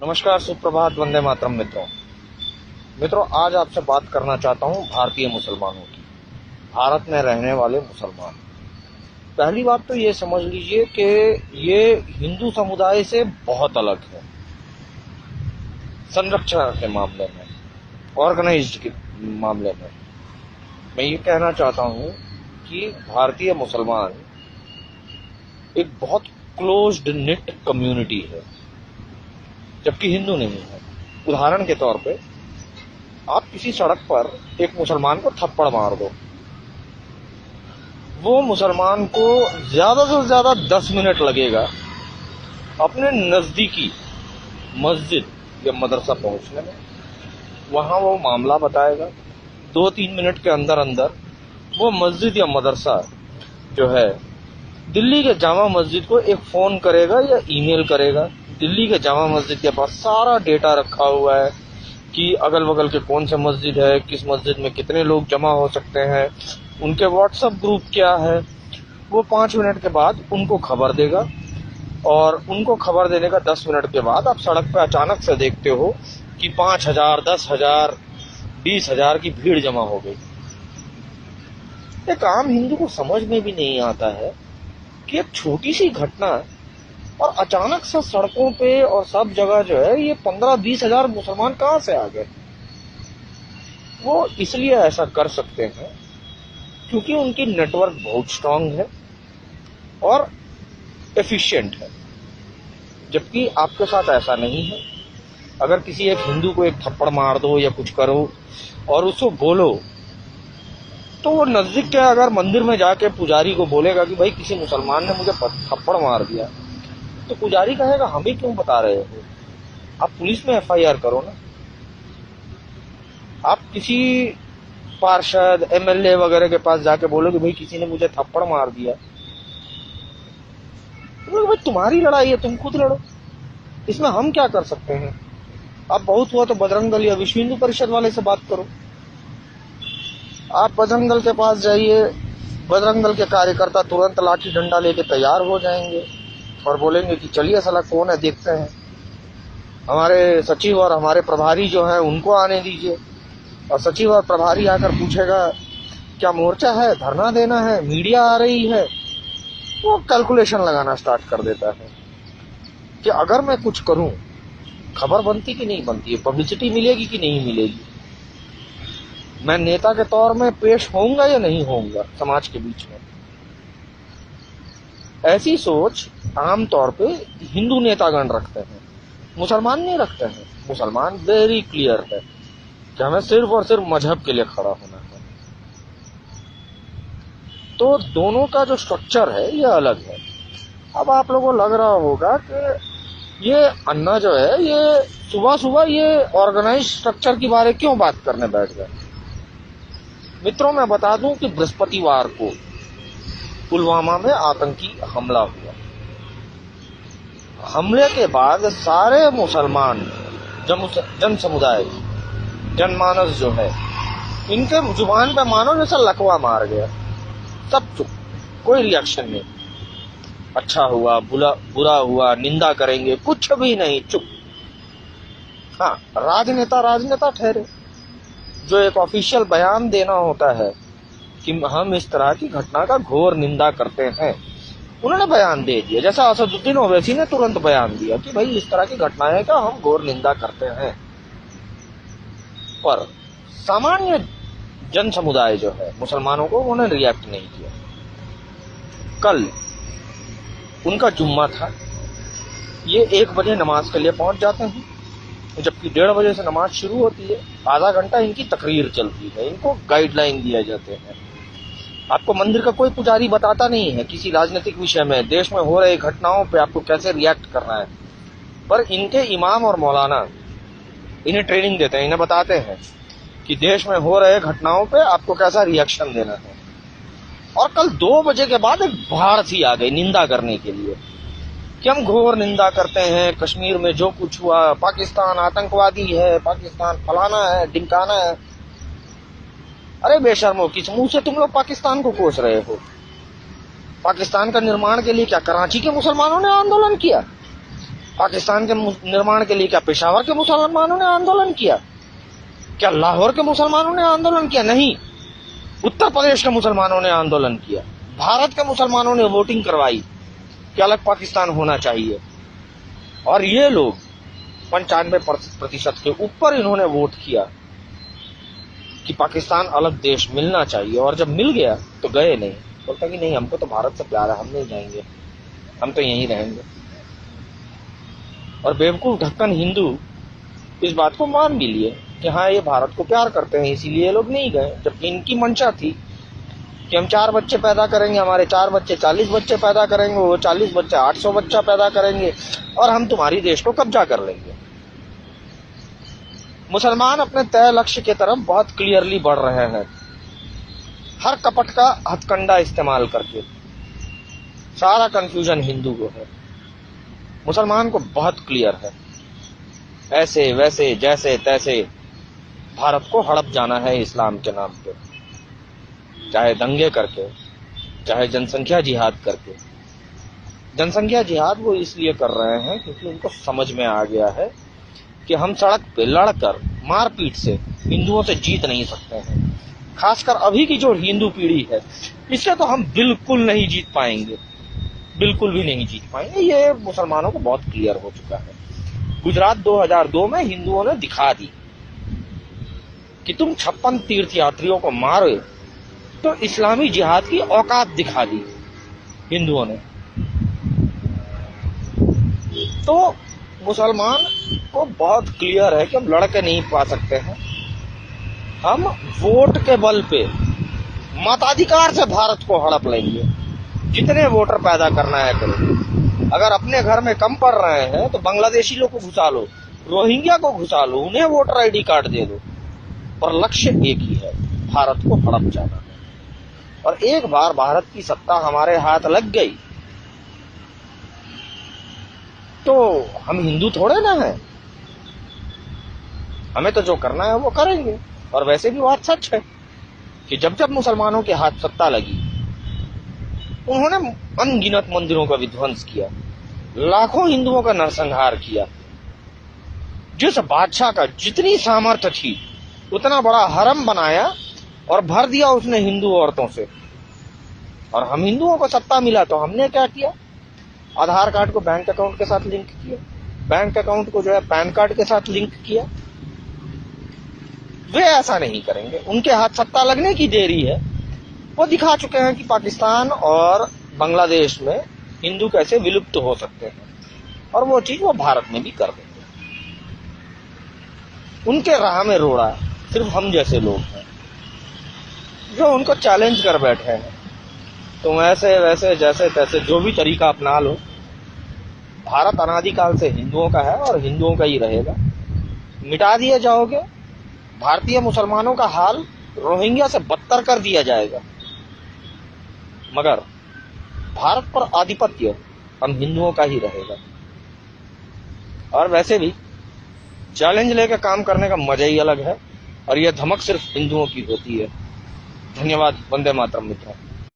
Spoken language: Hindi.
नमस्कार, सुप्रभात, वंदे मातरम। मित्रों, आज आपसे बात करना चाहता हूं भारतीय मुसलमानों की, भारत में रहने वाले मुसलमान। पहली बात तो ये समझ लीजिए कि ये हिंदू समुदाय से बहुत अलग है संरक्षण के मामले में, ऑर्गेनाइज्ड के मामले में। मैं ये कहना चाहता हूं कि भारतीय मुसलमान एक बहुत क्लोज्ड निट कम्युनिटी है, जबकि हिंदू नहीं है। उदाहरण के तौर पे, आप किसी सड़क पर एक मुसलमान को थप्पड़ मार दो, वो मुसलमान को ज्यादा से ज्यादा 10 मिनट लगेगा अपने नजदीकी मस्जिद या मदरसा पहुंचने में। वहां वो मामला बताएगा। 2-3 मिनट के अंदर अंदर वो मस्जिद या मदरसा जो है, दिल्ली के जामा मस्जिद को एक फोन करेगा या ईमेल करेगा। दिल्ली के जामा मस्जिद के पास सारा डेटा रखा हुआ है कि अगल बगल के कौन से मस्जिद है, किस मस्जिद में कितने लोग जमा हो सकते हैं, उनके व्हाट्सएप ग्रुप क्या है। वो 5 मिनट के बाद उनको खबर देगा, और उनको खबर देने का 10 मिनट के बाद आप सड़क पे अचानक से देखते हो कि 5,000, 10,000, 20,000 की भीड़ जमा हो गई। एक आम हिंदू को समझ में भी नहीं आता है कि एक छोटी सी घटना और अचानक से सड़कों पे और सब जगह जो है, ये 15-20 हजार मुसलमान कहां से आ गए। वो इसलिए ऐसा कर सकते हैं क्योंकि उनकी नेटवर्क बहुत स्ट्रांग है और एफिशिएंट है, जबकि आपके साथ ऐसा नहीं है। अगर किसी एक हिंदू को एक थप्पड़ मार दो या कुछ करो और उसको बोलो, तो वो नजदीक के अगर मंदिर में जाके पुजारी को बोलेगा कि भाई किसी मुसलमान ने मुझे थप्पड़ मार दिया, तो पुजारी कहेगा हमें क्यों बता रहे हो, आप पुलिस में एफआईआर करो ना। आप किसी पार्षद, एमएलए वगैरह के पास जाके बोलो कि भाई किसी ने मुझे थप्पड़ मार दिया, तो भाई तुम्हारी लड़ाई है, तुम खुद लड़ो, इसमें हम क्या कर सकते हैं। आप बहुत हुआ तो बजरंग दल या विश्व हिंदू परिषद वाले से बात करो। आप बजरंग दल के पास जाइए, बजरंग दल के कार्यकर्ता तुरंत लाठी डंडा लेके तैयार हो जाएंगे और बोलेंगे कि चलिए साला कौन है देखते हैं। हमारे सचिव और हमारे प्रभारी जो हैं उनको आने दीजिए, और सचिव और प्रभारी आकर पूछेगा क्या मोर्चा है, धरना देना है, मीडिया आ रही है। वो कैलकुलेशन लगाना स्टार्ट कर देता है कि अगर मैं कुछ करूं, खबर बनती कि नहीं बनती है, पब्लिसिटी मिलेगी कि नहीं मिलेगी, मैं नेता के तौर में पेश होऊंगा या नहीं होऊंगा समाज के बीच में। ऐसी सोच आमतौर पे हिंदू नेतागण रखते हैं, मुसलमान नहीं रखते हैं। मुसलमान वेरी क्लियर है कि हमें सिर्फ और सिर्फ मजहब के लिए खड़ा होना है। तो दोनों का जो स्ट्रक्चर है ये अलग है। अब आप लोगों को लग रहा होगा कि ये अन्ना जो है, ये सुबह सुबह ये ऑर्गेनाइज स्ट्रक्चर के बारे क्यों बात करने बैठ गए। मित्रों, मैं बता दूं कि बृहस्पतिवार को पुलवामा में आतंकी हमला हुआ। हमले के बाद सारे मुसलमान जन समुदाय, जनमानस जो है, इनके जुबान पे मानो जैसा लकवा मार गया। सब चुप, कोई रिएक्शन नहीं। अच्छा हुआ, बुरा हुआ, निंदा करेंगे, कुछ भी नहीं, चुप। हाँ, राजनेता ठहरे। जो एक ऑफिशियल बयान देना होता है कि हम इस तरह की घटना का घोर निंदा करते हैं, उन्होंने बयान दे दिया। जैसा असदुद्दीन ओवैसी ने तुरंत बयान दिया कि भाई इस तरह की घटनाएं का हम घोर निंदा करते हैं। पर सामान्य जन समुदाय जो है, मुसलमानों को, उन्होंने रिएक्ट नहीं किया। कल उनका जुम्मा था, ये 1 बजे नमाज के लिए पहुंच जाते हैं, जबकि 1:30 बजे से नमाज शुरू होती है। आधा घंटा इनकी तकरीर चलती है, इनको गाइडलाइन दिए जाते हैं। आपको मंदिर का कोई पुजारी बताता नहीं है किसी राजनीतिक विषय में, देश में हो रही घटनाओं पे आपको कैसे रिएक्ट करना है, पर इनके इमाम और मौलाना इन्हें ट्रेनिंग देते हैं, इन्हें बताते हैं कि देश में हो रहे घटनाओं पे आपको कैसा रिएक्शन देना है। और कल 2 बजे के बाद एक भाड़ सी आ गई निंदा करने के लिए कि हम घोर निंदा करते हैं, कश्मीर में जो कुछ हुआ, पाकिस्तान आतंकवादी है, पाकिस्तान फलाना है, ढिमकाना है। अरे बेशर्मो, किस मुंह से तुम लोग पाकिस्तान को कोस रहे हो। पाकिस्तान का निर्माण के लिए क्या कराची के मुसलमानों ने आंदोलन किया? पाकिस्तान के निर्माण के लिए क्या पेशावर के मुसलमानों ने आंदोलन किया? क्या लाहौर के मुसलमानों ने आंदोलन किया? नहीं, उत्तर प्रदेश के मुसलमानों ने आंदोलन किया। भारत के मुसलमानों ने वोटिंग करवाई कि अलग पाकिस्तान होना चाहिए, और ये लोग 95% के ऊपर इन्होंने वोट किया कि पाकिस्तान अलग देश मिलना चाहिए। और जब मिल गया तो गए नहीं, बोलता कि नहीं, हमको तो भारत से प्यार है, हम नहीं जाएंगे, हम तो यहीं रहेंगे। और बेवकूफ ढक्कन हिंदू इस बात को मान भी लिए कि हाँ, ये भारत को प्यार करते हैं, इसीलिए ये लोग नहीं गए। जबकि इनकी मंशा थी कि हम 4 बच्चे पैदा करेंगे, हमारे 4 बच्चे 40 बच्चे पैदा करेंगे, वो 40 बच्चे 800 बच्चा पैदा करेंगे, और हम तुम्हारी देश को कब्जा कर लेंगे। मुसलमान अपने तय लक्ष्य की तरफ बहुत क्लियरली बढ़ रहे हैं, हर कपट का हथकंडा इस्तेमाल करके। सारा कंफ्यूजन हिंदू को है, मुसलमान को बहुत क्लियर है। ऐसे वैसे जैसे तैसे भारत को हड़प जाना है इस्लाम के नाम पे, चाहे दंगे करके, चाहे जनसंख्या जिहाद करके। जनसंख्या जिहाद वो इसलिए कर रहे हैं क्योंकि उनको समझ में आ गया है कि हम सड़क पे लड़कर मारपीट से हिंदुओं से जीत नहीं सकते हैं। खासकर अभी की जो हिंदू पीढ़ी है, इससे तो हम बिल्कुल नहीं जीत पाएंगे, बिल्कुल भी नहीं जीत पाएंगे। ये मुसलमानों को बहुत क्लियर हो चुका है। गुजरात 2002 में हिंदुओं ने दिखा दी कि तुम 56 तीर्थ यात्रियों को मारे, तो इस्लामी जिहाद की औकात दिखा दी हिंदुओं ने। तो मुसलमान को बहुत क्लियर है कि हम लड़के नहीं पा सकते हैं, हम वोट के बल पे मताधिकार से भारत को हड़प लेंगे। जितने वोटर पैदा करना है करो। अगर अपने घर में कम पड़ रहे हैं तो बांग्लादेशी लोग को घुसा लो, रोहिंग्या को घुसा लो, उन्हें वोटर आईडी कार्ड दे दो, पर लक्ष्य एक ही है, भारत को हड़प जाना है। और एक बार भारत की सत्ता हमारे हाथ लग गई तो हम हिंदू थोड़े ना हैं, हमें तो जो करना है वो करेंगे। और वैसे भी बात सच है कि जब जब मुसलमानों के हाथ सत्ता लगी, उन्होंने अनगिनत मंदिरों का विध्वंस किया, लाखों हिंदुओं का नरसंहार किया। जिस बादशाह का जितनी सामर्थ्य थी उतना बड़ा हरम बनाया और भर दिया उसने हिंदू औरतों से। और हम हिंदुओं को सत्ता मिला तो हमने क्या किया? आधार कार्ड को बैंक अकाउंट के साथ लिंक किया, बैंक अकाउंट को जो है पैन कार्ड के साथ लिंक किया। वे ऐसा नहीं करेंगे, उनके हाथ सत्ता लगने की देरी है। वो दिखा चुके हैं कि पाकिस्तान और बांग्लादेश में हिंदू कैसे विलुप्त हो सकते हैं, और वो चीज वो भारत में भी कर देंगे। उनके राह में रोड़ा सिर्फ हम जैसे लोग हैं जो उनको चैलेंज कर बैठे हैं। तुम ऐसे वैसे जैसे तैसे जो भी तरीका अपना लो, भारत अनादिकाल से हिंदुओं का है और हिंदुओं का ही रहेगा। मिटा दिए जाओगे, भारतीय मुसलमानों का हाल रोहिंग्या से बदतर कर दिया जाएगा, मगर भारत पर आधिपत्य हम हिंदुओं का ही रहेगा। और वैसे भी चैलेंज लेकर काम करने का मजा ही अलग है, और यह धमक सिर्फ हिंदुओं की होती है। धन्यवाद। वंदे मातरम मित्रों।